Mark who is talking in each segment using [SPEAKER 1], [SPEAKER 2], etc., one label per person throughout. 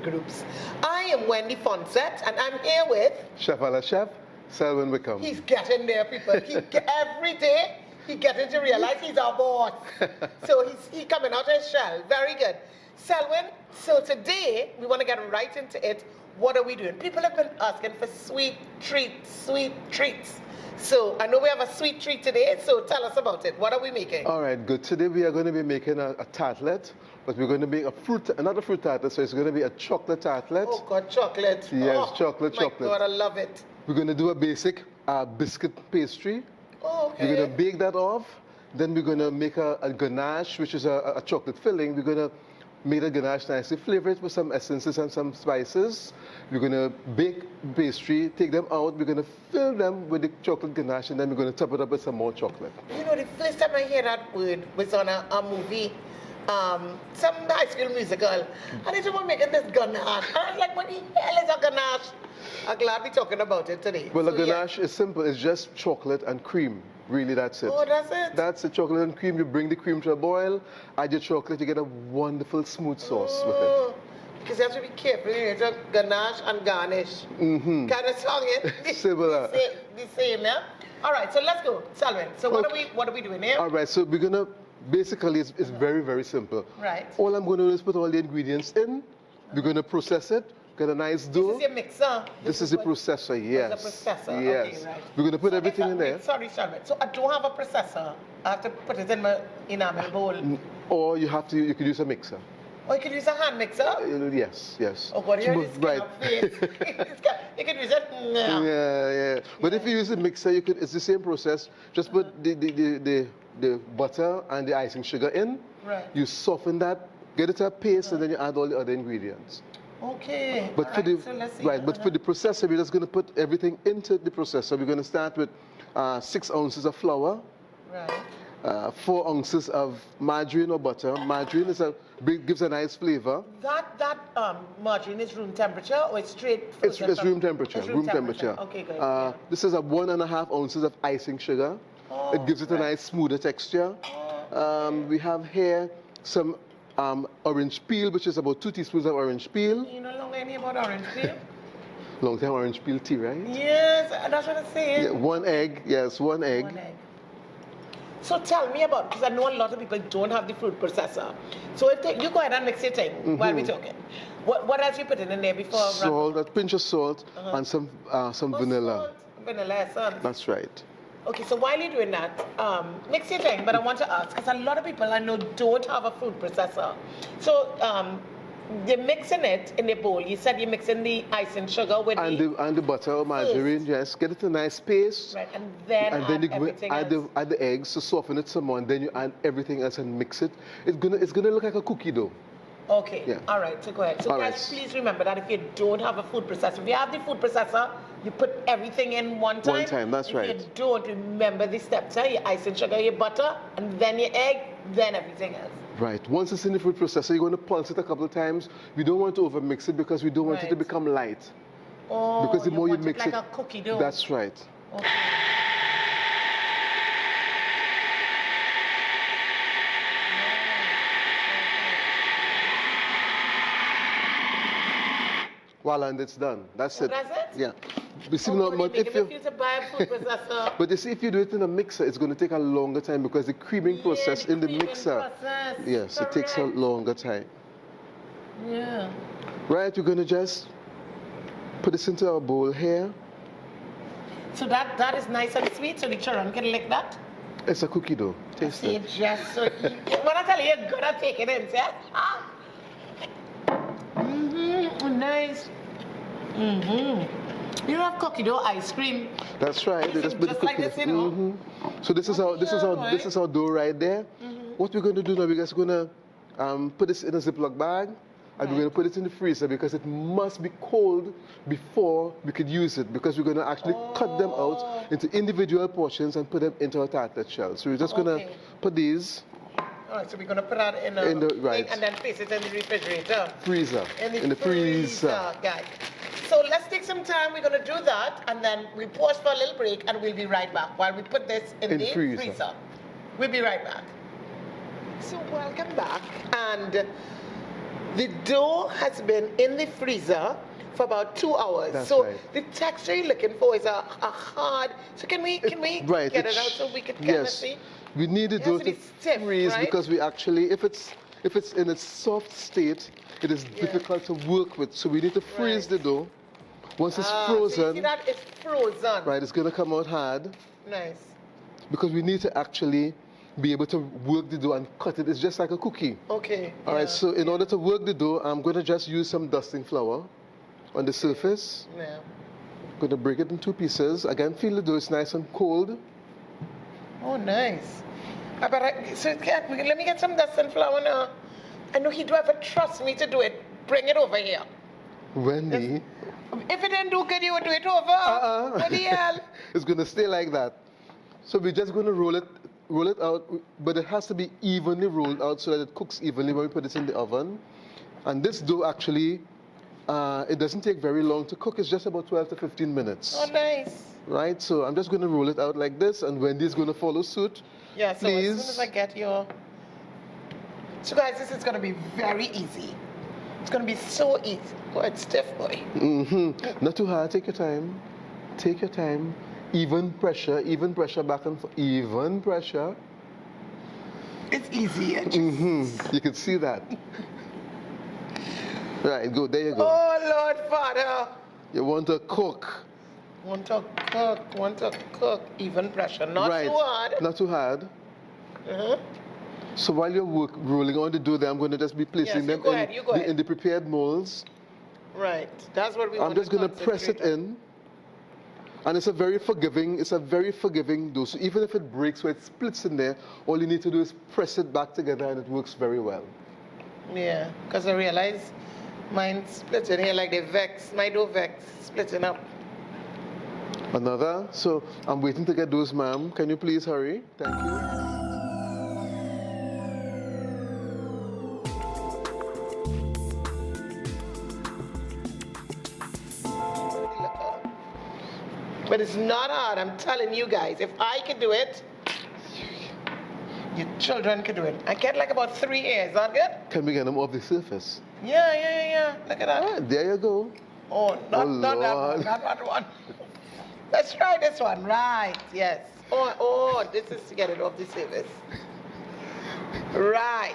[SPEAKER 1] groups. I am Wendy Foncette, and I'm here with...
[SPEAKER 2] Chef a la chef, Selwyn Wickham.
[SPEAKER 1] He's getting there, people. Every day, he's getting to realize he's our boss. So he's coming out of his shell. Very good. Selwyn, so today, we want to get right into it. What are we doing? People have been asking for sweet treats, sweet treats. So I know we have a sweet treat today, so tell us about it. What are we making?
[SPEAKER 2] All right, good. Today we are going to be making a tartlet, but we're going to make another fruit tartlet, so it's going to be a chocolate tartlet.
[SPEAKER 1] Oh God, chocolate.
[SPEAKER 2] Yes, chocolate.
[SPEAKER 1] My God, I love it.
[SPEAKER 2] We're going to do a basic biscuit pastry.
[SPEAKER 1] Oh, okay.
[SPEAKER 2] We're going to bake that off. Then we're going to make a ganache, which is a chocolate filling. We're going to make the ganache nicely, flavor it with some essences and some spices. We're going to bake pastry, take them out. We're going to fill them with the chocolate ganache, and then we're going to top it up with some more chocolate.
[SPEAKER 1] You know, the first time I heard that word was on a movie, some high school musical, and they were making this ganache. I was like, what the hell is a ganache? I'm glad we're talking about it today.
[SPEAKER 2] Well,
[SPEAKER 1] so,
[SPEAKER 2] a ganache is simple. It's just chocolate and cream. Really, that's it.
[SPEAKER 1] Oh, that's it?
[SPEAKER 2] That's the chocolate and cream. You bring the cream to a boil, add your chocolate, you get a wonderful smooth sauce with it.
[SPEAKER 1] Because you have to be careful. It's a ganache and garnish. Kind of song it.
[SPEAKER 2] Similar.
[SPEAKER 1] The same, yeah? All right, so let's go. Selwyn, so what are we doing here?
[SPEAKER 2] All right, so we're going to, basically, it's very, very simple.
[SPEAKER 1] Right.
[SPEAKER 2] All I'm going to do is put all the ingredients in. We're going to process it. Get a nice dough.
[SPEAKER 1] This is your mixer?
[SPEAKER 2] This is the processor, yes.
[SPEAKER 1] Oh, the processor,
[SPEAKER 2] yes.
[SPEAKER 1] okay, right.
[SPEAKER 2] We're going to put everything in there.
[SPEAKER 1] Sorry, so I don't have a processor. I have to put it in my enamel bowl.
[SPEAKER 2] Or you could use a mixer.
[SPEAKER 1] Or you could use a hand mixer?
[SPEAKER 2] Yes.
[SPEAKER 1] Oh God, you're this
[SPEAKER 2] right.
[SPEAKER 1] face. You could use it.
[SPEAKER 2] Yeah. But if you use a mixer, it's the same process. Just put the butter and the icing sugar in.
[SPEAKER 1] Right.
[SPEAKER 2] You soften that, get it to a paste, and then you add all the other ingredients.
[SPEAKER 1] Okay.
[SPEAKER 2] But for the processor, we're just going to put everything into the processor. We're going to start with 6 ounces of flour.
[SPEAKER 1] Right.
[SPEAKER 2] 4 ounces of margarine or butter. Margarine gives a nice flavor.
[SPEAKER 1] That margarine is room temperature or it's straight?
[SPEAKER 2] It's room temperature.
[SPEAKER 1] It's room temperature. Okay, good.
[SPEAKER 2] This is 1.5 ounces of icing sugar.
[SPEAKER 1] Oh,
[SPEAKER 2] it gives it a nice smoother texture. We have here some orange peel, which is about 2 teaspoons of orange peel.
[SPEAKER 1] You no longer any about orange peel?
[SPEAKER 2] Long time orange peel tea, right?
[SPEAKER 1] Yes, that's what I'm saying.
[SPEAKER 2] Yeah, 1 egg, yes, 1 egg.
[SPEAKER 1] 1 egg. So tell me about, because I know a lot of people don't have the fruit processor. So you go ahead and mix your thing while we're talking. What else you put in there before?
[SPEAKER 2] Salt, a pinch of salt, and some vanilla.
[SPEAKER 1] Salt, vanilla essence.
[SPEAKER 2] That's right.
[SPEAKER 1] Okay, so while you're doing that, mix your thing, but I want to ask, because a lot of people I know don't have a food processor. So you're mixing it in the bowl. You said you're mixing the icing sugar with
[SPEAKER 2] the butter or margarine, yes. Get it a nice paste.
[SPEAKER 1] Right, and then you
[SPEAKER 2] add the eggs to soften it some more, and then you add everything else and mix it. It's gonna look like a cookie dough.
[SPEAKER 1] Okay,
[SPEAKER 2] yeah.
[SPEAKER 1] All right, so go ahead. So guys, please remember that if you don't have a food processor, if you have the food processor, you put everything in one time.
[SPEAKER 2] One time, that's right.
[SPEAKER 1] If you don't, remember the steps, your icing sugar, your butter, and then your egg, then everything else.
[SPEAKER 2] Right. Once it's in the food processor, you're going to pulse it a couple of times. We don't want to overmix it because we don't want it to become light.
[SPEAKER 1] Oh,
[SPEAKER 2] because the more you mix
[SPEAKER 1] it like a cookie dough.
[SPEAKER 2] That's right.
[SPEAKER 1] Okay.
[SPEAKER 2] Voila, and it's done. That's it.
[SPEAKER 1] That's it?
[SPEAKER 2] Yeah. You see, but you see, if you do it in a mixer, it's going to take a longer time because the creaming process in the mixer. Yes, it takes a longer time.
[SPEAKER 1] Yeah.
[SPEAKER 2] Right, we're going to just put this into our bowl here.
[SPEAKER 1] So that is nice and sweet, so the children can lick that?
[SPEAKER 2] It's a cookie dough. Taste it.
[SPEAKER 1] Just so when I tell you, you're going to take it in, yeah? Nice. You have cookie dough ice cream.
[SPEAKER 2] That's right.
[SPEAKER 1] Just like this, you know.
[SPEAKER 2] So this is our dough right there. What we're going to do now, we're just going to put this in a Ziploc bag, and we're going to put it in the freezer because it must be cold before we could use it, because we're going to actually cut them out into individual portions and put them into our tartlet shell. So we're just going to put these.
[SPEAKER 1] All right, so we're going to put that in the thing and then place it in the refrigerator.
[SPEAKER 2] Freezer.
[SPEAKER 1] In the freezer, guys. So let's take some time. We're going to do that, and then we'll pause for a little break, and we'll be right back while we put this in the freezer. We'll be right back. So welcome back, and The dough has been in the freezer for about 2 hours.
[SPEAKER 2] That's
[SPEAKER 1] so
[SPEAKER 2] right.
[SPEAKER 1] the texture you're looking for is a hard. So can we
[SPEAKER 2] Right,
[SPEAKER 1] get it out so we can kind of
[SPEAKER 2] yes.
[SPEAKER 1] see?
[SPEAKER 2] We need the
[SPEAKER 1] It has
[SPEAKER 2] dough
[SPEAKER 1] to
[SPEAKER 2] to
[SPEAKER 1] be stiff,
[SPEAKER 2] freeze
[SPEAKER 1] right?
[SPEAKER 2] because we actually, if it's in its soft state, it is difficult to work with. So we need to freeze
[SPEAKER 1] Right.
[SPEAKER 2] the dough. Once it's
[SPEAKER 1] So you
[SPEAKER 2] frozen,
[SPEAKER 1] see that it's frozen.
[SPEAKER 2] right, it's going to come out hard
[SPEAKER 1] Nice.
[SPEAKER 2] because we need to actually be able to work the dough and cut it. It's just like a cookie.
[SPEAKER 1] Okay.
[SPEAKER 2] All right, so in order to work the dough, I'm going to just use some dusting flour on the surface.
[SPEAKER 1] Yeah.
[SPEAKER 2] I'm going to break it in 2 pieces. Again, feel the dough is nice and cold.
[SPEAKER 1] Oh, nice. Let me get some dust and flour now. I know he'd ever trust me to do it. Bring it over here.
[SPEAKER 2] Wendy.
[SPEAKER 1] If it didn't do good, you would do it over. What the hell?
[SPEAKER 2] It's going to stay like that. So we're just going to roll it out, but it has to be evenly rolled out so that it cooks evenly when we put it in the oven. And this dough actually, it doesn't take very long to cook. It's just about 12 to 15 minutes.
[SPEAKER 1] Oh, nice.
[SPEAKER 2] Right, so I'm just going to roll it out like this, and Wendy's going to follow suit.
[SPEAKER 1] Yeah, so
[SPEAKER 2] Please.
[SPEAKER 1] as soon as I get your... So guys, this is going to be very easy. It's going to be so easy. Oh, it's stiff, boy.
[SPEAKER 2] Not too hard, take your time. Take your time. Even pressure back and forth. Even pressure.
[SPEAKER 1] It's easy.
[SPEAKER 2] You can see that. Right, go, there you go.
[SPEAKER 1] Oh, Lord Father.
[SPEAKER 2] You want to cook.
[SPEAKER 1] Want to cook. Even pressure. Not
[SPEAKER 2] right.
[SPEAKER 1] too hard.
[SPEAKER 2] Not too hard. So while you're rolling on the dough there, I'm going to just be placing them in the prepared molds.
[SPEAKER 1] Right. That's what we want.
[SPEAKER 2] I'm just going to press it in. And it's a very forgiving dough. So even if it breaks or it splits in there, all you need to do is press it back together and it works very well.
[SPEAKER 1] Yeah, because I realize mine splitting here like my dough vex, splitting up.
[SPEAKER 2] Another. So I'm waiting to get those, ma'am. Can you please hurry? Thank you.
[SPEAKER 1] But it's not hard, I'm telling you guys. If I could do it, your children could do it. I get like about 3 hairs, not good?
[SPEAKER 2] Can we get them off the surface?
[SPEAKER 1] Yeah. Look at that.
[SPEAKER 2] Ah, there you go.
[SPEAKER 1] Oh, not that
[SPEAKER 2] Lord.
[SPEAKER 1] one, not that one. Let's try this one, right, yes. Oh, this is to get it off the surface. Right.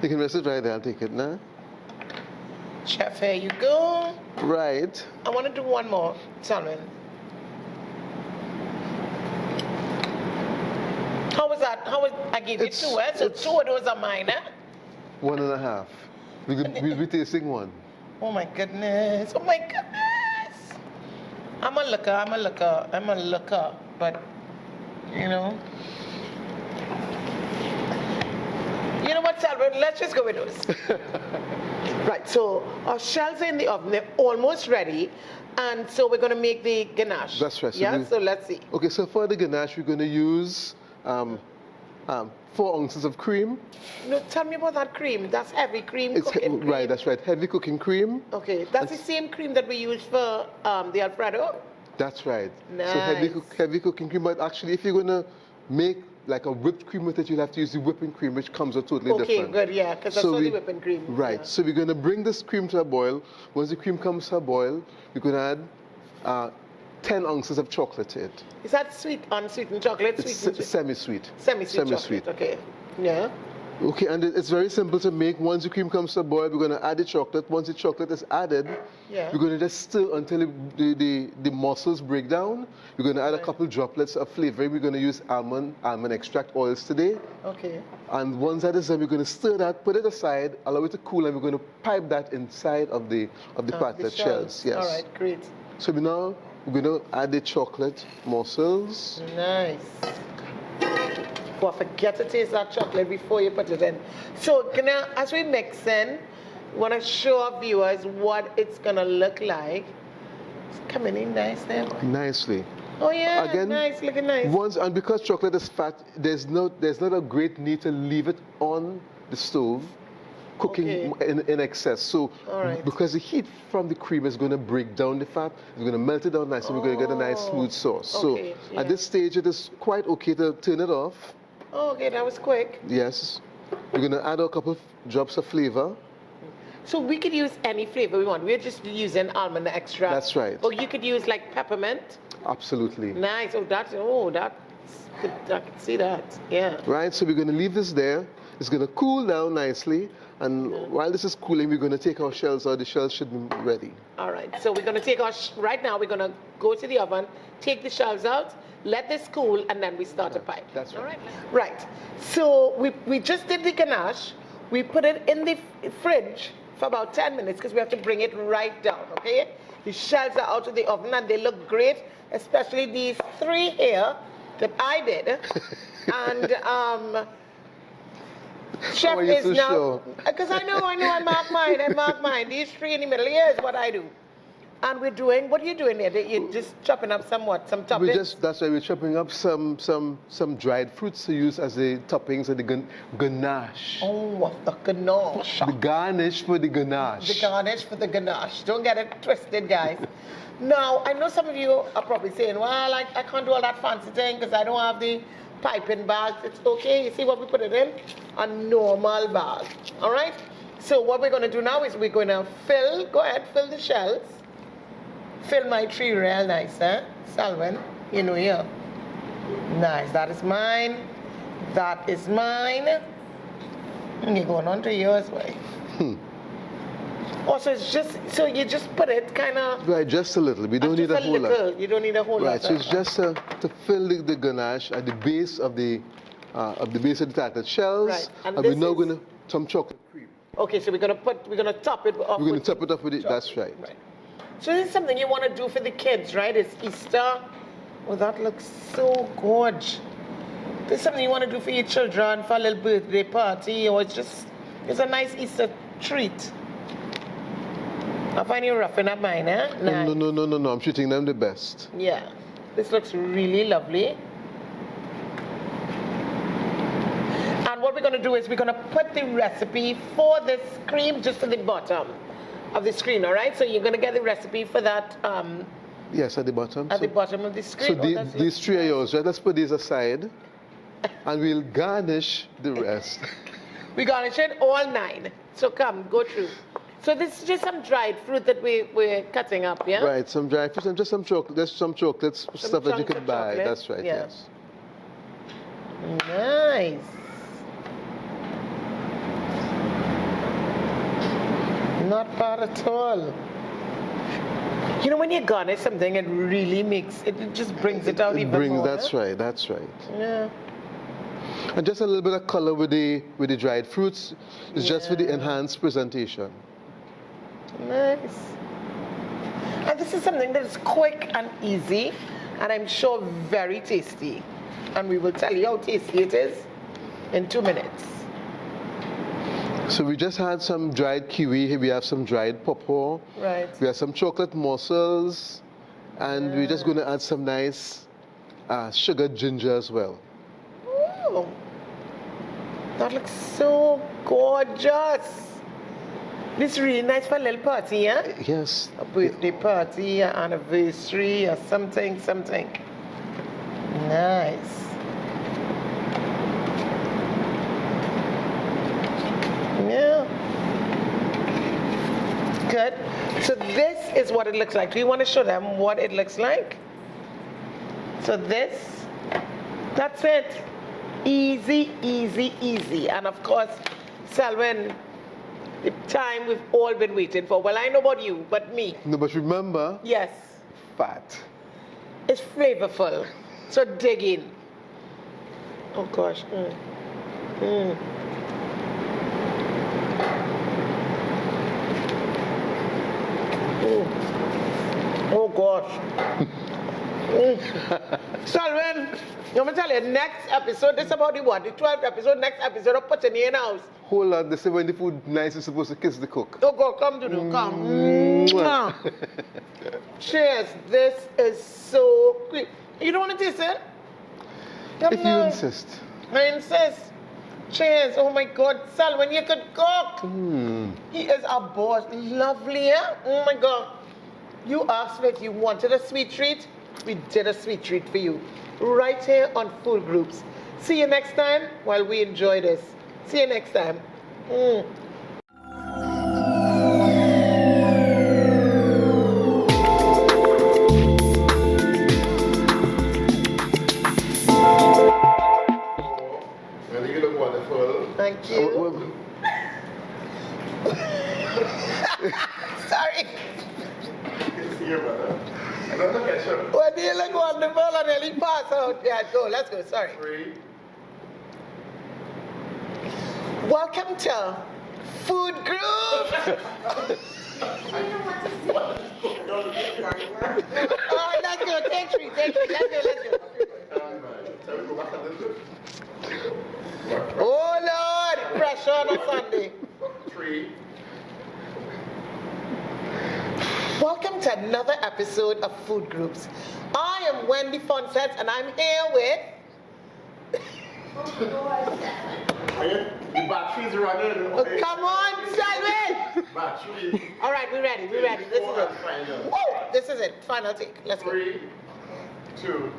[SPEAKER 2] You can rest it right there, I'll take it now.
[SPEAKER 1] Chef, here you go.
[SPEAKER 2] Right.
[SPEAKER 1] I want to do one more, Selwyn. I gave you 2, so 2 of those are mine, eh?
[SPEAKER 2] 1.5. We'll be tasting 1.
[SPEAKER 1] Oh my goodness. I'm a looker, but you know what, Selwyn, let's just go with those. Right, so our shells are in the oven, they're almost ready, and so we're going to make the ganache.
[SPEAKER 2] That's right.
[SPEAKER 1] So let's see.
[SPEAKER 2] Okay, so for the ganache, we're going to use 4 ounces of cream.
[SPEAKER 1] No, tell me about that cream. That's heavy cream, cooking cream.
[SPEAKER 2] Right, that's right. Heavy cooking cream.
[SPEAKER 1] Okay, that's the same cream that we use for the Alfredo?
[SPEAKER 2] That's right.
[SPEAKER 1] Nice.
[SPEAKER 2] So heavy cooking cream, but actually if you're going to make like a whipped cream with it, you'll have to use the whipping cream, which comes out totally different.
[SPEAKER 1] Okay, good, yeah, because that's the whipping cream.
[SPEAKER 2] Right,
[SPEAKER 1] yeah.
[SPEAKER 2] so we're going to bring this cream to a boil. Once the cream comes to a boil, we're going to add 10 ounces of chocolate to it.
[SPEAKER 1] Is that sweet, unsweetened chocolate?
[SPEAKER 2] It's semi-sweet.
[SPEAKER 1] Semi-sweet chocolate, okay. Yeah.
[SPEAKER 2] Okay, and it's very simple to make. Once the cream comes to a boil, we're going to add the chocolate. Once the chocolate is added, we're going to just stir until the morsels break down. We're going to add a couple droplets of flavoring. We're going to use almond extract oils today.
[SPEAKER 1] Okay.
[SPEAKER 2] And once that is done, we're going to stir that, put it aside, allow it to cool, and we're going to pipe that inside of the tartlet shells. Yes.
[SPEAKER 1] All right, great.
[SPEAKER 2] So now we're going to add the chocolate morsels.
[SPEAKER 1] Nice. Well, forget to taste that chocolate before you put it in. So now, as we mix in, we want to show our viewers what it's going to look like. It's coming in nice there.
[SPEAKER 2] Nicely.
[SPEAKER 1] Oh yeah,
[SPEAKER 2] again,
[SPEAKER 1] nice, looking nice.
[SPEAKER 2] Once, and because chocolate is fat, there's not a great need to leave it on the stove cooking in excess. So because the heat from the cream is going to break down the fat, it's going to melt it down nice, and we're going to get a nice smooth sauce. So at this stage, it is quite okay to turn it off.
[SPEAKER 1] Oh, okay, that was quick.
[SPEAKER 2] Yes. We're going to add a couple of drops of flavor.
[SPEAKER 1] So we could use any flavor we want. We're just using almond extract.
[SPEAKER 2] That's right.
[SPEAKER 1] Or you could use like peppermint.
[SPEAKER 2] Absolutely.
[SPEAKER 1] Nice. That's good. I can see that. Yeah.
[SPEAKER 2] Right, so we're going to leave this there. It's going to cool down nicely. And while this is cooling, we're going to take our shells out. The shells should be ready.
[SPEAKER 1] All right. So we're going to take right now, we're going to go to the oven, take the shells out, let this cool, and then we start a pie.
[SPEAKER 2] That's right.
[SPEAKER 1] All right. Right. So we just did the ganache. We put it in the fridge for about 10 minutes because we have to bring it right down, okay? The shells are out of the oven and they look great, especially these 3 here that I did. And Chef is now, because I know, I mark mine. These 3 in the middle here is what I do. And we're doing, what are you doing there? You're just chopping up some toppings?
[SPEAKER 2] That's why we're chopping up some dried fruits to use as the toppings and the ganache.
[SPEAKER 1] Oh, the ganache.
[SPEAKER 2] The garnish for the ganache.
[SPEAKER 1] The garnish for the ganache. Don't get it twisted, guys. Now, I know some of you are probably saying, well, I can't do all that fancy thing because I don't have the piping bags. It's okay. You see what we put it in? A normal bag. All right? So what we're going to do now is we're going to fill the shells. Fill my tree real nice, huh? Selwyn, you know here. Nice. That is mine. That is mine. And you're going on to yours, way. Also, it's just, so you just put it kind of...
[SPEAKER 2] Right, just a little. We don't need a whole lot.
[SPEAKER 1] You don't need a whole lot.
[SPEAKER 2] Right, so it's just to fill the ganache at the base of the tartlet shells.
[SPEAKER 1] Right.
[SPEAKER 2] And we're now going to some chocolate cream.
[SPEAKER 1] Okay, so we're going to top it off.
[SPEAKER 2] We're going to top it off with it. That's right.
[SPEAKER 1] So this is something you want to do for the kids, right? It's Easter. Oh, that looks so gorgeous. This is something you want to do for your children for a little birthday party, or it's a nice Easter treat. I find you roughing up mine, eh? Nice.
[SPEAKER 2] No. I'm treating them the best.
[SPEAKER 1] Yeah. This looks really lovely. And what we're going to do is we're going to put the recipe for this cream just at the bottom of the screen, all right? So you're going to get the recipe for that.
[SPEAKER 2] Yes, at the bottom.
[SPEAKER 1] At the bottom of the screen.
[SPEAKER 2] So these 3 are yours, right? Let's put these aside. And we'll garnish the rest.
[SPEAKER 1] We garnish it all 9. So come, go through. So this is just some dried fruit that we're cutting up, yeah?
[SPEAKER 2] Right, some dried fruit and just some chocolate. There's some chocolates, stuff that you can buy.
[SPEAKER 1] Chocolate.
[SPEAKER 2] That's right,
[SPEAKER 1] yeah.
[SPEAKER 2] yes.
[SPEAKER 1] Nice. Not bad at all. You know, when you garnish something, it really it just brings it out even more.
[SPEAKER 2] That's right, that's right.
[SPEAKER 1] Yeah.
[SPEAKER 2] And just a little bit of color with the dried fruits. It's just for the enhanced presentation.
[SPEAKER 1] Nice. And this is something that is quick and easy, and I'm sure very tasty. And we will tell you how tasty it is in 2 minutes.
[SPEAKER 2] So we just had some dried kiwi. Here we have some dried pawpaw.
[SPEAKER 1] Right.
[SPEAKER 2] We have some chocolate morsels. And we're just going to add some nice sugared ginger as well.
[SPEAKER 1] Ooh. That looks so gorgeous. This is really nice for a little party, yeah?
[SPEAKER 2] Yes.
[SPEAKER 1] A birthday party, an anniversary, or something. Nice. Yeah. Good. So this is what it looks like. Do you want to show them what it looks like? So that's it. Easy, easy, easy. And of course, Selwyn, the time we've all been waiting for. Well, I know about you, but me.
[SPEAKER 2] No, but remember.
[SPEAKER 1] Yes.
[SPEAKER 2] Fat.
[SPEAKER 1] It's flavorful. So dig in. Oh gosh. Oh gosh. Selwyn, I'm going to tell you, next episode, this is about the 12th episode, next episode, I'll put in your house.
[SPEAKER 2] Hold on, they say when the food nice, you're supposed to kiss the cook.
[SPEAKER 1] Oh God, come to do, come. Cheers, this is so quick. You don't want to taste it?
[SPEAKER 2] If you insist.
[SPEAKER 1] I insist. Cheers, oh my God, Selwyn, you could cook. He is a boss, lovely, yeah? Oh my God. You asked me if you wanted a sweet treat. We did a sweet treat for you. Right here on Food Groups. See you next time while we enjoy this. See you next time. Sorry.
[SPEAKER 3] Here, brother. I don't look at you.
[SPEAKER 1] When you look wonderful and nearly pass out. Yeah, go. Let's go. Sorry.
[SPEAKER 3] 3.
[SPEAKER 1] Welcome to Food Group. All right, let's go. Take 3. Let's go. Oh, Lord. Pressure on a Sunday.
[SPEAKER 3] 3.
[SPEAKER 1] Welcome to another episode of Food Groups. I am Wendy Foncette, and I'm here with...
[SPEAKER 3] The batteries running.
[SPEAKER 1] Oh, come on, Selwyn!
[SPEAKER 3] Batteries.
[SPEAKER 1] All right, we're ready. This is it. Woo! This is it. Final take. Let's go.
[SPEAKER 3] 3, 2.